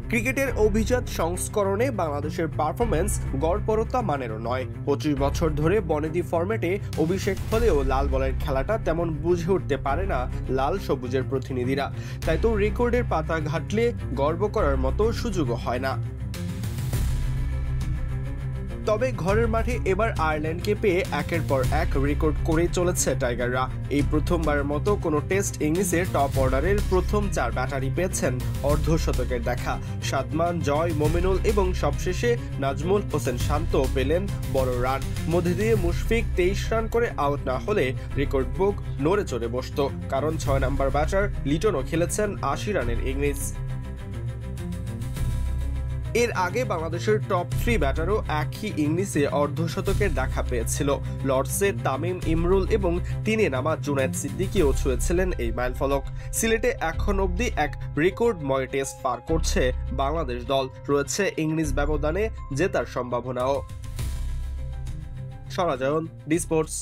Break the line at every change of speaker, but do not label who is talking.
ক্রিকেটের অভিজাত সংস্করণে বাংলাদেশের পারফরম্যান্স গড়পড়তা মানেরও নয়। ২৫ বছর ধরে বনেদি ফরম্যাটে অভিষেক হলেও লাল বলের খেলাটা তেমন বুঝে উঠতে পারে না লাল সবুজের প্রতিনিধিরা। তাই তো রেকর্ডের পাতা ঘাটলে গর্ব করার মতো সুযোগও হয় না। তবে ঘরের মাঠে এবার আয়ারল্যান্ডকে পেয়ে একের পর এক রেকর্ড করে চলেছে টাইগাররা। এই প্রথমবারের মতো কোনো টেস্ট ইনিংসে টপ অর্ডারের প্রথম ৪ ব্যাটারি পেয়েছেন অর্ধশতকের দেখা। সাদমান, জয়, মোমিনুল এবং সবশেষে নাজমুল হোসেন শান্ত পেলেন বড় রান। মধ্যে দিয়ে মুশফিক ২৩ রান করে আউট না হলে রেকর্ড বুক নড়ে চড়ে বসত, কারণ ৬ নম্বর ব্যাটার লিটনও খেলেছেন ৮০ রানের ইনিংস। এর আগে বাংলাদেশের টপ ৩ ব্যাটারও একই ইনিংসে অর্ধশতকের দেখা পেয়েছিল। লর্ডসে তামিম, ইমরুল এবং তিনে নামা জুনায়েদ সিদ্দিকীও ছুঁয়েছিলেন এই মাইলফলক। সিলেটে এখন অবধি এক রেকর্ডময় টেস্ট পার করছে বাংলাদেশ দল। রয়েছে ইংলিশ ব্যবধানে জেতার সম্ভাবনাও। সরাজয়ন, ডি স্পোর্টস।